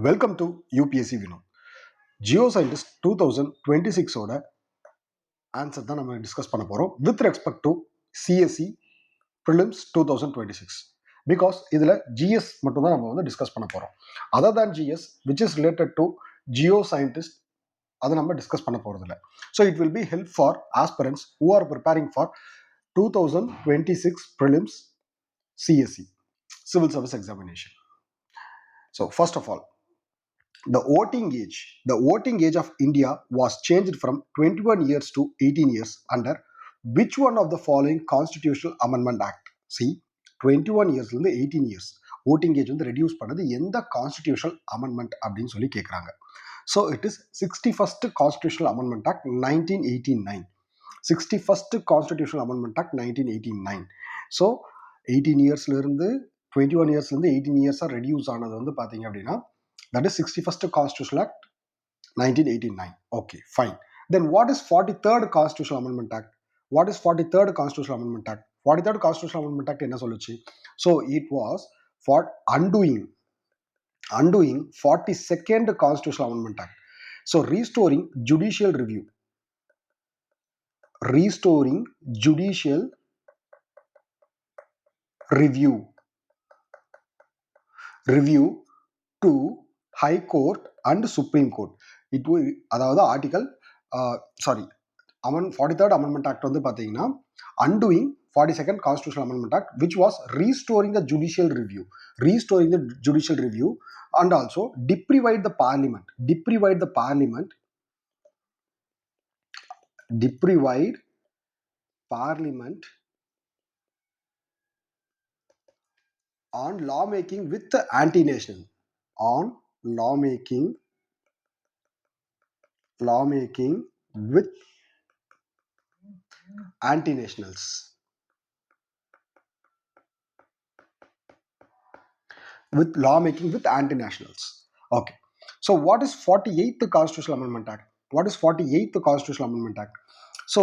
Welcome to UPSC Vino. Geo scientist 2026ஓட answer தான் நம்ம டிஸ்கஸ் பண்ண போகிறோம் with respect to CSC prelims 2026. Because இதில் ஜிஎஸ் மட்டும் தான் நம்ம வந்து டிஸ்கஸ் பண்ண போகிறோம். Other than GS which is related to geo scientist அதை நம்ம டிஸ்கஸ் பண்ண போகிறதில்ல. So it will be help for aspirants who are preparing for 2026 prelims CSC civil service examination. So first of all, the voting age of India was changed from 21 years to 18 years under which one of the following constitutional amendment act? See, 21 years இருந்து 18 years voting age வந்து reduce பண்ணது எந்த constitutional amendment அப்படின்னு சொல்லி கேட்குறாங்க. So it is 61st constitutional amendment act 1989. 61st constitutional amendment act 1989. So 18 yearsல இருந்து 21 yearsல இருந்து 18 years reduce ஆனது வந்து பார்த்தீங்க அப்படின்னா that is 61st Constitutional Act 1989. Okay, fine. Then what is 43rd Constitutional Amendment Act? What is 43rd Constitutional Amendment Act? 43rd Constitutional Amendment Act என்ன சொல்லுச்சு? So it was for undoing 42nd Constitutional Amendment Act. So restoring judicial review to High Court and Supreme Court. அதாவது article 43rd Amendment Act வந்து பார்த்தீங்கன்னா undoing 42nd Constitutional Amendment Act which was restoring the judicial review and also deprived the parliament on lawmaking with anti-national lawmaking with anti-nationals. Okay. So what is 48th Constitutional Amendment Act? So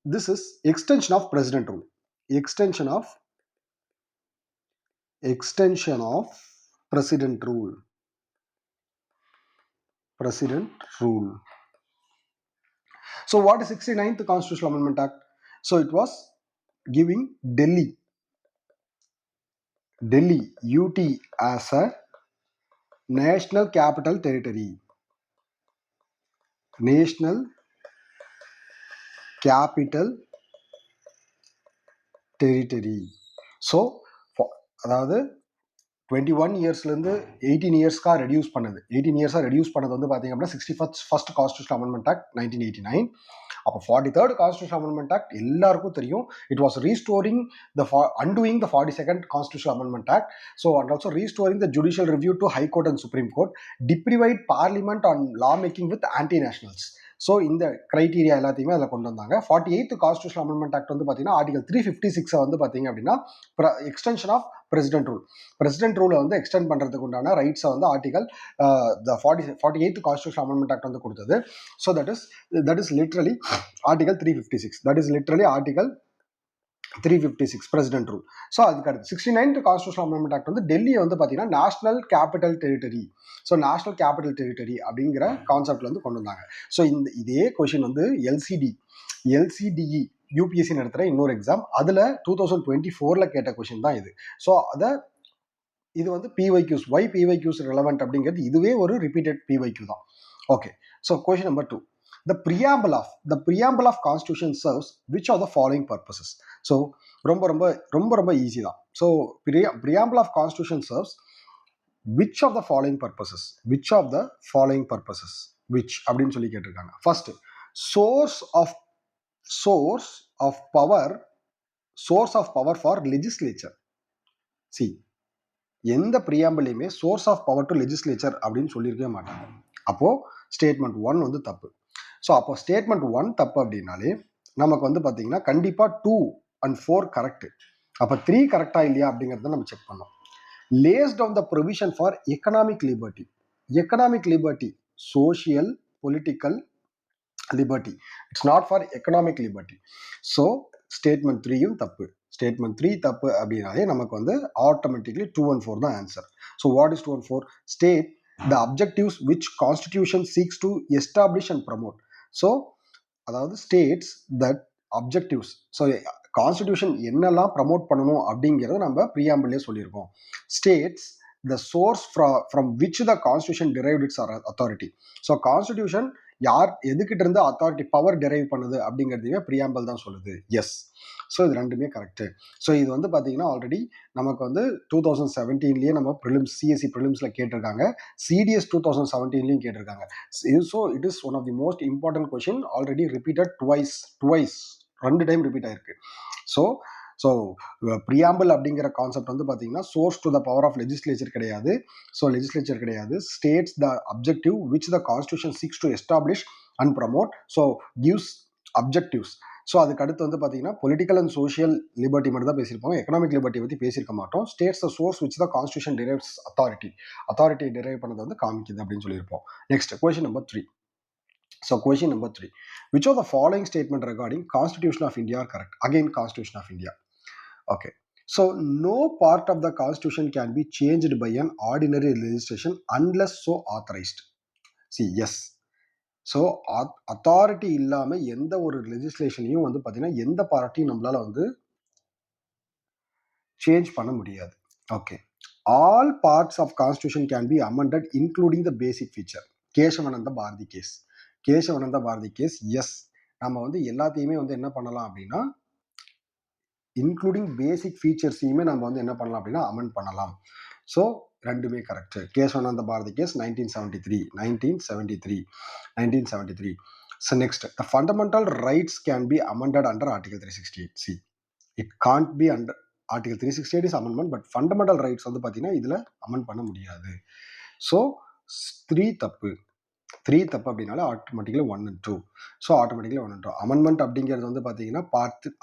this is extension of president rule. President rule. So what is 69th Constitutional Amendment Act? So it was giving Delhi UT as a national capital territory. So அதாவது 21 இயர்ஸ்லேருந்து 18 இயர்ஸ்க்காக reduce பண்ணது வந்து பார்த்தீங்க அப்படின்னா 61st Constitutional Amendment Act 1989. அப்போ 43rd Constitutional Amendment Act எல்லாருக்கும் தெரியும். It was undoing the 42nd Constitutional Amendment Act. So and also restoring the judicial review to High Court and Supreme Court, deprived Parliament on lawmaking with anti-nationals. So இந்த criteria எல்லாத்தையுமே அதில் கொண்டு வந்தாங்க. 48th Constitutional Amendment Act வந்து பார்த்தீங்கன்னா article 356 வந்து பார்த்தீங்க அப்படின்னா எக்ஸ்டென்ஷன் ஆஃப் பிரசிடென்ட் ரூலை வந்து எக்ஸ்டெண்ட் பண்ணுறதுக்கு உண்டான ரைட்ஸை வந்து article 48th Constitutional Amendment Act வந்து கொடுத்தது. So that is literally article 356 president rule. So அதுக்கு அடுத்து 69th Constitutional Amendment Act வந்து டெல்லியை வந்து பார்த்தீங்கன்னா நேஷனல் கேபிட்டல் டெரிட்டரி அப்படிங்கிற கான்செப்ட்ல வந்து கொண்டு வந்தாங்க. ஸோ இதே கொஷின் வந்து LCDE யூபிஎஸ்சி நடத்துகிற இன்னொரு எக்ஸாம் அதில் 2024 கேட்ட கொஷின் தான் இது. ஸோ இது வந்து PYQs ரிலவெண்ட் அப்படிங்கிறது இதுவே ஒரு ரிப்பீட்டட் PYQ தான். Okay, so question number 2. The preamble of Constitution serves which of the following purposes? So ரொம்ப ஈஸி தான். So preamble of Constitution serves which of the following purposes? Which அப்படின்னு சொல்லி கேட்டிருக்காங்க. First, source of power for legislature. See, எந்த preambleயுமே source of power to legislature அப்படின்னு சொல்லியிருக்கவே மாட்டாங்க. அப்போ statement 1 வந்து தப்பு. ஸோ அப்போ ஸ்டேட்மெண்ட் 1 தப்பு அப்படின்னாலே நமக்கு வந்து பார்த்தீங்கன்னா கண்டிப்பாக 2 and 4 கரெக்டு. அப்போ 3 கரெக்டாக இல்லையா அப்படிங்கிறத நம்ம செக் பண்ணோம். Lays down the provision for economic liberty social political liberty. It's not for economic liberty. So statement 3யும் தப்பு. ஸ்டேட்மெண்ட் 3 தப்பு அப்படின்னாலே நமக்கு வந்து ஆட்டோமேட்டிக்லி 2 and 4 தான் answer. So what is 2 and 4? State the objectives which constitution seeks to establish and promote. So அதாவது states that objectives. So constitution என்னெல்லாம் promote பண்ணணும் அப்படிங்கிறத நம்ம ப்ரீஆம்பிள்லேயே சொல்லியிருக்கோம். States the source from which the constitution derived its authority. So constitution யார் எதுக்கிட்ட இருந்து அத்தாரிட்டி பவர் டிரைவ் பண்ணுது அப்படிங்கிறதையுமே ப்ரீஆம்பிள் தான் சொல்லுது. எஸ். ஸோ இது ரெண்டுமே கரெக்டு. ஸோ இது வந்து பார்த்தீங்கன்னா ஆல்ரெடி நமக்கு வந்து 2017 நம்ம ப்ரிலிம்ஸ் சிஎஸ்சி ப்ரிலிம்ஸில் கேட்டிருக்காங்க, சிடிஎஸ் 2017 கேட்டிருக்காங்க. So it is one of the most important question, already repeated twice 2 time repeat ஆயிருக்கு. ஸோ ப்ரியாம்பிள் அப்படிங்கிற கான்செப்ட் வந்து பார்த்தீங்கன்னா source to the power of legislature கிடையாது. ஸோ லெஜிஸ்லேச்சர் கிடையாது. States the objective which the constitution seeks to establish and promote. So gives objectives. So அதுக்கு அடுத்து வந்து பார்த்தீங்கன்னா பொலிட்டிக்கல் அண்ட் சோஷியல் லிபர்ட்டி மட்டும் தான் பேசியிருப்போம், எக்கனாமிக் லிபர்ட்டி பற்றி பேசியிருக்க மாட்டோம். States the source which the constitution drives authority drive பண்ணது வந்து காமிக்குது அப்படின்னு சொல்லியிருப்போம். Next question number 3. So question number 3. Which of the following statement regarding Constitution of India are correct? Again, Constitution of India. Okay. So no part of the Constitution can be changed by an ordinary legislation unless so authorized. See, yes. So authority இல்லாமல் எந்த ஒரு லெஜிஸ்லேஷனையும் வந்து பார்த்தீங்கன்னா எந்த பார்ட்டியும் நம்மளால வந்து change பண்ண முடியாது. Okay. All parts of constitution can be amended including the basic feature. Kesavananda Bharati case. Yes. நம்ம வந்து எல்லாத்தையுமே வந்து என்ன பண்ணலாம் அப்படின்னா இன்க்ளூடிங் பேசிக் ஃபீச்சர்ஸையுமே நம்ம வந்து என்ன பண்ணலாம் அப்படின்னா அமெண்ட் பண்ணலாம். ஸோ ரெண்டுமே correct. Kesavananda Bharati case 1973. So next, the fundamental rights can be amended under Article 368. See, it can't be under Article 368 is amendment, but fundamental rights வந்து பார்த்தீங்கன்னா இதில் அமெண்ட் பண்ண முடியாது. ஸோ 3 தப்பு அப்படின்னால automatically 1 and 2. So automatically 1 and 2. Amendment அப்படிங்கிறது வந்து பார்த்தீங்கன்னா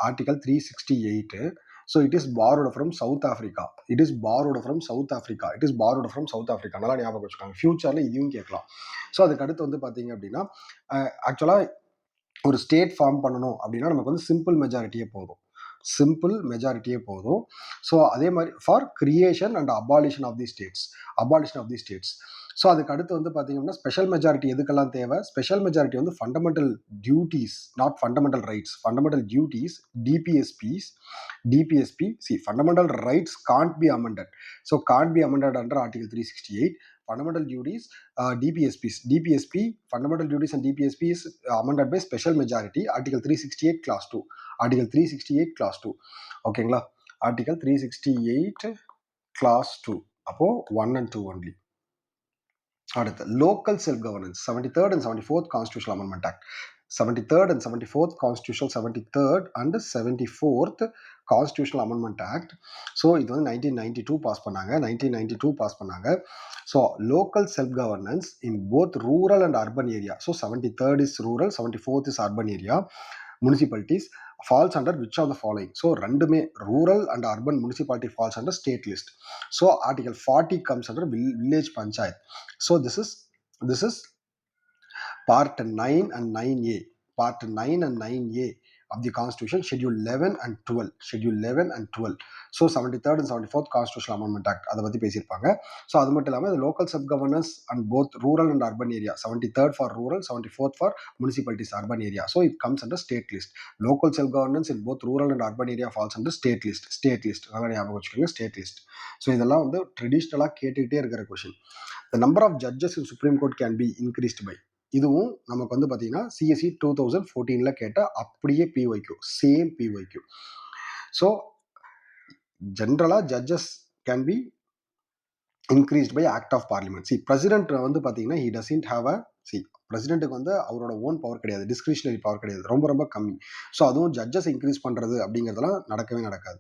article 368. So it is borrowed from South Africa. நல்லா ஞாபகம் வச்சுக்கோங்க, ஃபியூச்சரில் இதையும் கேட்கலாம். ஸோ அதுக்கு அடுத்து வந்து பார்த்தீங்க அப்படின்னா ஆக்சுவலாக ஒரு ஸ்டேட் ஃபார்ம் பண்ணணும் அப்படின்னா நமக்கு வந்து சிம்பிள் மெஜாரிட்டியே போதும். ஸோ அதே மாதிரி for creation and abolition of the states. So அதுக்கு அடுத்து வந்து பார்த்தீங்கன்னா ஸ்பெஷல் மெஜாரிட்டி எதுக்கெல்லாம் தேவை? ஸ்பெஷல் மெஜாரிட்டி வந்து fundamental duties, not fundamental rights. Fundamental duties, DPSP. Fundamental rights can't be amended. So can't be amended under article 368. Fundamental duties, DPSP, fundamental duties and DPSP is amended by special majority, Article 368 Clause 2. ஓகேங்களா? Article 368 Clause 2. அப்போ 1 and 2 only. அடுத்து local self governance, 73rd and 74th Constitutional Amendment Act. 73rd and 74th Constitutional 73rd and 74th Constitutional Amendment Act. So இது வந்து 1992 pass பண்ணாங்க. So local self governance in both rural and urban area. So 73rd is rural, 74th is urban area municipalities falls under which of the following? So ரெண்டுமே rural and urban municipality falls under state list. So article 40 comes under village panchayat. So this is part 9 and 9A of the Constitution, Schedule 11 and 12. So 73rd and 74th Constitutional Amendment Act அதை பற்றி பேசியிருப்பாங்க. So அது மட்டும் இல்லாமல் local self governance and both rural and urban area, 73rd for rural, 74th for municipalities urban area. So it comes under state list. Local self governance in both rural and urban area falls under state list. அதான் ஞாபகம் வச்சுக்கோங்க, state list. So இதெல்லாம் வந்து ட்ரெடிஷ்னலாக கேட்டுக்கிட்டே இருக்கிற question. The number of judges in supreme court can be increased by. இதுவும் நமக்கு வந்து பார்த்தீங்கன்னா சிஎஸ்சி 2014 கேட்ட அப்படியே சேம் பிஒய்க்யூ. ஸோ ஜென்ரலாக judges can be increased by act of parliament. President வந்து பார்த்தீங்கன்னா ஹி டசன்ட் ஹாவ் பிரசிடென்ட்டுக்கு வந்து அவரோட ஓன் பவர் கிடையாது, டிஸ்கிரிஷனரி பவர் கிடையாது, ரொம்ப கம்மி. ஸோ அதுவும் ஜட்ஜஸ் இன்க்ரீஸ் பண்ணுறது அப்படிங்கிறதுலாம் நடக்காது.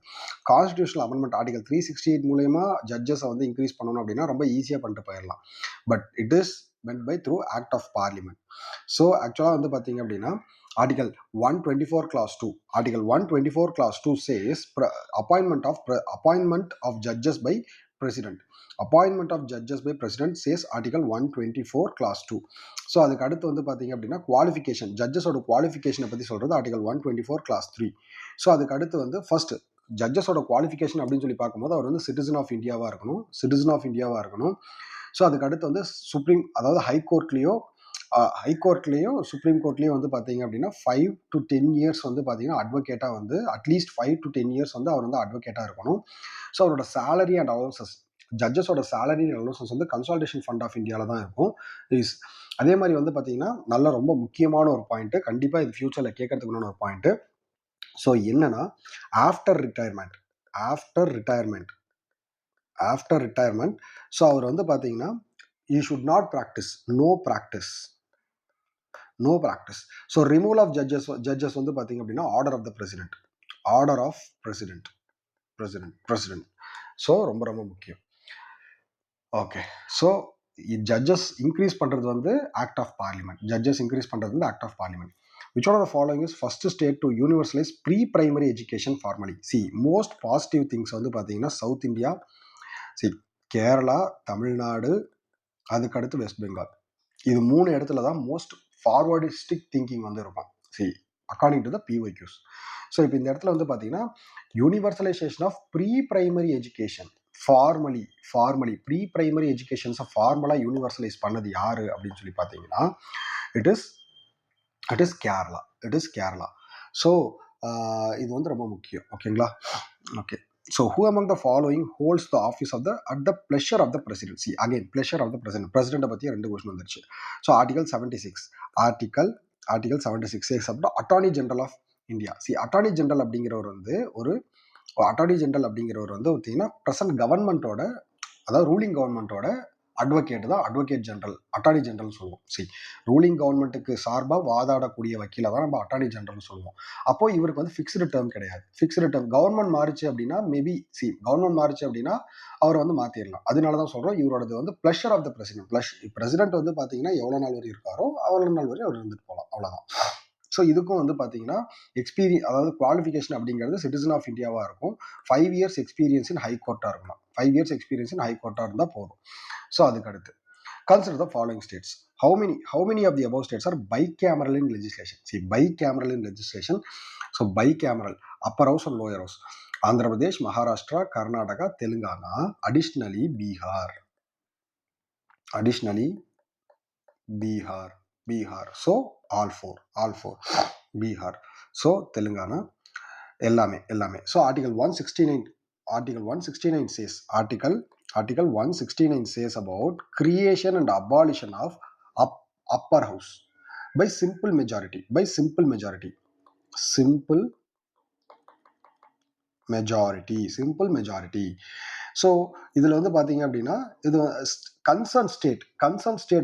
கான்ஸ்டியூஷனல் அமெண்ட்மெண்ட் ஆர்டிகல் 368 மூலயமா ஜட்ஜஸை வந்து இன்க்ரீஸ் பண்ணணும் அப்படின்னா ரொம்ப ஈஸியாக பண்ணிட்டு போயிடலாம். But it is meant by through act of parliament. So actually வந்து பார்த்தீங்க அப்படின்னா article 124 clause 2 says appointment of judges by president. says article 124 clause 2. So அதுக்கு அடுத்து வந்து பார்த்தீங்க அப்படின்னா குவாலிஃபிகேஷன், ஜட்ஜஸோட குவாலிஃபிகேஷனை பற்றி சொல்கிறது ஆர்டிகல் 124 clause 3. ஸோ அதுக்கு அடுத்து வந்து ஃபர்ஸ்ட் ஜட்ஜஸோட குவாலிஃபிகேஷன் அப்படின்னு சொல்லி பார்க்கும்போது அவர் வந்து சிட்டிசன் ஆஃப் இந்தியாவாக இருக்கணும். ஸோ அதுக்கு அடுத்து வந்து சுப்ரீம், அதாவது ஹைகோர்ட்லேயும் சுப்ரீம் கோர்ட்லேயும் வந்து பார்த்தீங்க அப்படின்னா 5 to 10 இயர்ஸ் வந்து பார்த்தீங்கன்னா அட்வொகேட்டாக வந்து அட்லீஸ்ட் 5 to 10 இயர்ஸ் வந்து அவர் வந்து அட்வொகேட்டாக இருக்கணும். ஸோ அவரோட சேலரி அண்ட் அலவன்சஸ், ஜட்ஜஸோட சேலரி அண்ட் அலவன்சஸ் வந்து கன்சால்டேஷன் ஃபண்ட் ஆஃப் இந்தியாவில் தான் இருக்கும். அதே மாதிரி வந்து பார்த்தீங்கன்னா நல்ல ரொம்ப முக்கியமான ஒரு பாயிண்ட்டு, கண்டிப்பாக இது ஃபியூச்சரில் கேட்கறதுக்குன்னு ஒரு பாயிண்ட்டு. ஸோ என்னன்னா ஆஃப்டர் ரிட்டையர்மெண்ட் ஸோ அவர் வந்து பார்த்தீங்கன்னா you should not practice, no practice. So removal of judges வந்து பார்த்தீங்க அப்படின்னா ஆர்டர் ஆஃப் பிரசிடென்ட். ஸோ ரொம்ப ரொம்ப முக்கியம். ஓகே, ஸோ ஜட்ஜஸ் இன்க்ரீஸ் பண்ணுறது வந்து act of parliament. Which one of the following is first state to universalize pre-primary education formally? See, most positive things வந்து பார்த்தீங்கன்னா சவுத் இந்தியா, கேரளா, தமிழ்நாடு, அதுக்கடுத்து வெஸ்ட் பெங்கால். இது 3 இடத்துல தான் மோஸ்ட் ஃபார்வர்டிஸ்டிக் திங்கிங் வந்து இருக்கும். According to the PYQs. So இப்போ இந்த இடத்துல வந்து பார்த்தீங்கன்னா universalization of pre primary education formally pre primary எஜுகேஷன்ஸை ஃபார்மலாக யூனிவர்சலைஸ் பண்ணது யாரு அப்படின்னு சொல்லி பார்த்தீங்கன்னா இட் இஸ் கேரளா. ஸோ இது வந்து ரொம்ப முக்கியம். ஓகேங்களா? Okay, so who among the following holds the office of at the pleasure of the presidency? Again, pleasure of the president. பிரசிடென்ட்டை பற்றி 2 கொஸ்டின் வந்துருச்சு. So article 76 says about attorney general of India. Attorney general அப்படிங்கிறவர் வந்து பார்த்தீங்கன்னா present கவர்மெண்ட்டோட, அதாவது ruling கவர்மெண்ட்டோட advocate தான் அட்வொகேட் ஜெனரல், அட்டார்னி ஜெனரல் சொல்லுவோம். ரூலிங் கவர்மெண்ட்டுக்கு சார்பாக வாதாடக்கூடிய வக்கீலை தான் நம்ம அட்டார்னி ஜெனரல் சொல்லுவோம். அப்போ இவருக்கு வந்து ஃபிக்ஸ்டு டேர்ம் கிடையாது. கவர்மெண்ட் மாறிச்சு அப்படின்னா அவர் வந்து மாற்றிடலாம். அதனால தான் சொல்கிறோம் இவரோடது வந்து ப்ளஷர் ஆஃப் த பிரசிடென்ட் வந்து பார்த்தீங்கன்னா எவ்வளோ நாள் வரை இருக்காரோ அவ்வளோ நாள் வரை அவர் இருந்துட்டு போகலாம், அவ்வளோதான். ஸோ இதுக்கும் வந்து பார்த்தீங்கன்னா அதாவது குவாலிஃபிகேஷன் அப்படிங்கிறது சிட்டிசன் ஆஃப் இந்தியாவாக இருக்கும். 5 இயர்ஸ் எக்ஸ்பீரியன்ஸ் இன் ஹைகோர்ட்டாக இருக்கணும். 5 இயர்ஸ் எக்ஸ்பீரியன்ஸ் இன் ஹைகோர்ட்டாக இருந்தால் போதும். ஸோ அதுக்கு அடுத்து consider the following states. How many of the above states are bicameral in legislation? Bicameral in legislation. So bicameral, upper house and lower house. Andhra Pradesh, Maharashtra, Karnataka, Telangana, additionally Bihar. So all four. Bihar. So Telangana, எல்லாமே. So Article 169 says, Article 169 says about creation and abolition of upper house by simple majority. So இதில் வந்து பார்த்தீங்க அப்படின்னா இது concern state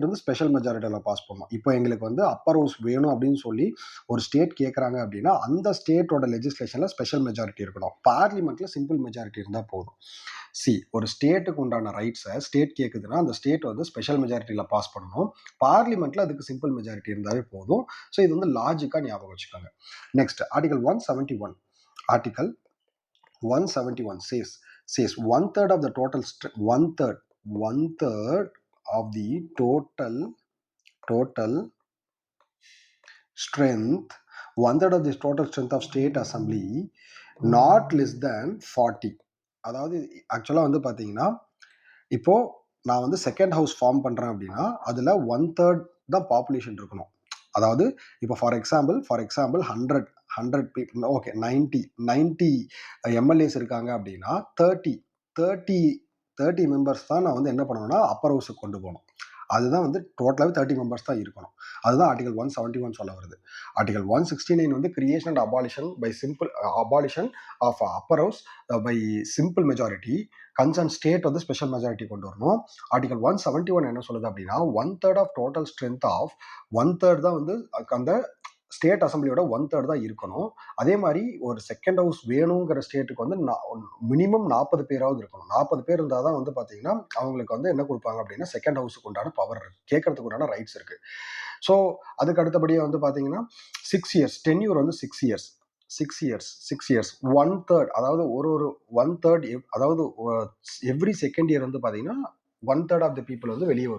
வந்து special மெஜாரிட்டியில் pass பண்ணும். இப்போ எங்களுக்கு வந்து அப்பர் ஹவுஸ் வேணும் அப்படின்னு சொல்லி ஒரு ஸ்டேட் கேட்குறாங்க அப்படின்னா அந்த ஸ்டேட்டோட லெஜிஸ்லேஷனில் ஸ்பெஷல் மெஜாரிட்டி இருக்கணும். பார்லிமெண்ட்டில் சிம்பிள் மெஜாரிட்டி இருந்தால் போதும். ஒரு ஸ்டேட்டுக்கு உண்டான ரைட்ஸை ஸ்டேட் கேட்குதுன்னா அந்த ஸ்டேட் வந்து ஸ்பெஷல் மெஜாரிட்டியில் பாஸ் பண்ணணும். பார்லிமெண்ட்டில் அதுக்கு சிம்பிள் மெஜாரிட்டி இருந்தாவே போதும். ஸோ இது வந்து லாஜிக்காக ஞாபகம் வச்சுக்கோங்க. Next Article 171 says 1/3 of the total of the total strength of state assembly not less than 40. அதாவது ஆக்சுவலாக வந்து பார்த்தீங்கன்னா இப்போ நான் வந்து செகண்ட் ஹவுஸ் ஃபார்ம் பண்ணுறேன் அப்படின்னா அதில் 1/3 தான் பாப்புலேஷன் இருக்கணும். அதாவது இப்போ for example 100 people, okay 90 MLAs இருக்காங்க அப்படின்னா 30 மெம்பர்ஸ் தான் நான் வந்து என்ன பண்ணணும்னா அப்பர் ஹவுஸுக்கு கொண்டு போகணும். அதுதான் வந்து டோட்டலாகவே 30 மெம்பர்ஸ் தான் இருக்கணும். அதுதான் Article 171 சொல்ல வருது. Article 169 வந்து creation and abolition of upper house by simple majority. Concern state வந்து ஸ்பெஷல் மெஜாரிட்டி கொண்டு வரணும். Article 171 என்ன சொல்லுது அப்படின்னா 1/3 ஆஃப் டோட்டல் ஸ்ட்ரென்த் ஆஃப் 1/3 தான் வந்து அந்த ஸ்டேட் அசம்பிளியோட 1/3 தான் இருக்கணும். அதே மாதிரி ஒரு செகண்ட் ஹவுஸ் வேணுங்கிற ஸ்டேட்டுக்கு வந்து மினிமம் 40 பேராவது இருக்கணும். 40 பேர் இருந்தால் தான் வந்து பார்த்தீங்கன்னா அவங்களுக்கு வந்து என்ன கொடுப்பாங்க அப்படின்னா செகண்ட் ஹவுஸுக்கு உண்டான பவர் இருக்கு, கேட்கறதுக்கு உண்டான ரைட்ஸ் இருக்கு. ஸோ அதுக்கு அடுத்தபடியாக வந்து பார்த்தீங்கன்னா 6 இயர்ஸ் டென்யூர் வந்து 6 இயர்ஸ் 1/3, அதாவது ஒரு 1/3, அதாவது எவ்ரி செகண்ட் இயர் வந்து பார்த்தீங்கன்னா 1/3 ஆஃப் த பீப்புள் வந்து வெளியே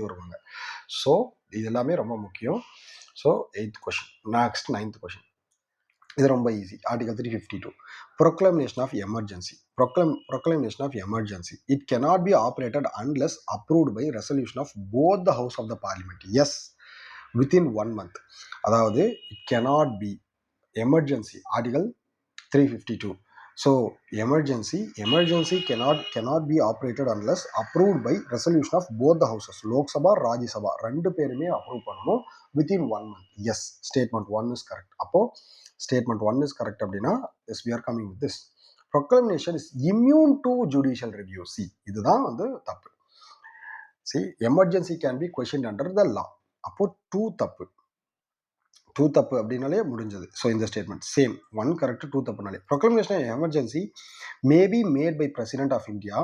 வருவாங்க. ஸோ இது எல்லாமே ரொம்ப முக்கியம். So 8th question. Next 9th question. இது ரொம்ப easy. Article 352 proclamation of emergency. Proclamation of emergency. It cannot be operated unless approved by resolution of both the house of the parliament. Yes, within 1 month. அதாவது it cannot be emergency. Article 352. So emergency cannot be operated unless approved by resolution of both the houses. Lok Sabha Rajya Sabha ரெண்டு பேருமே approve பண்ணணும் within 1 month. Yes, statement 1 is correct. அப்போ statement 1 is correct அப்படின்னா yes, we are coming with this. Proclamation is immune to judicial review. See, இதுதான் வந்து தப்பு. See, emergency can be questioned under the law. அப்போ 2 தப்பு. 2 தப்பு அப்படின்னாலே முடிஞ்சது. ஸோ இந்த ஸ்டேட்மெண்ட் சேம் 1 கரெக்ட் 2 தப்புனாலே. Proclamation emergency may be made by president of India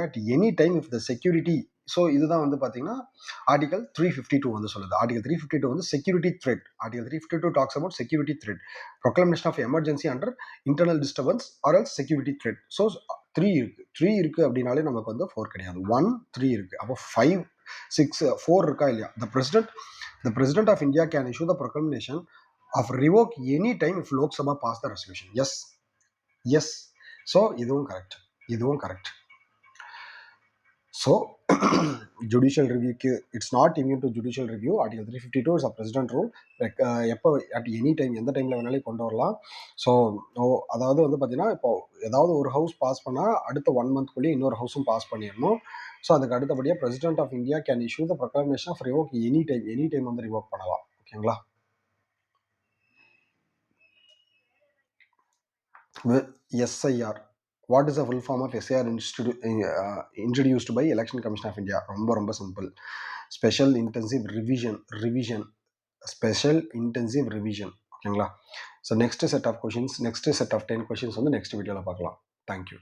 at any time if the security. So இதுதான் வந்து பார்த்தீங்கன்னா ஆர்டிகல் 352 வந்து சொல்லுது. ஆர்டிகல் 352 வந்து security threat. Article 352 talks about security threat. Proclamation of emergency under internal disturbance or else security threat. So 3 இருக்கு அப்படின்னாலே நமக்கு வந்து 4 கிடையாது. 1 3 இருக்கு. அப்போ 5 6 4 இருக்கா இல்லையா? The President of India can issue the proclamation of revoke any time if Lok Sabha pass the resolution. Yes. So, இதுவும் correct. So, judicial review, it's not immune to judicial review. Article 352 is a president rule. Like, at any time, எந்த டைம்ல வேணாலும் கொண்டு வரலாம். So அதாவது வந்து பார்த்தீங்கன்னா இப்போ ஏதாவது ஒரு ஹவுஸ் பாஸ் பண்ணால் அடுத்த 1 மந்த்குள்ளேயே இன்னொரு ஹவுஸும் பாஸ் பண்ணிடணும். ஸோ அதுக்கு அடுத்தபடியாக president of India can issue the proclamation of revoke any time வந்து ரிவோக் பண்ணலாம். ஓகேங்களா? SIR. What is the full form of SIR introduced by Election Commission of India? ரொம்ப சிம்பிள். Special intensive revision. ஓகேங்களா? So next set of 10 questions வந்து next வீடியோவில் பார்க்கலாம். Thank you.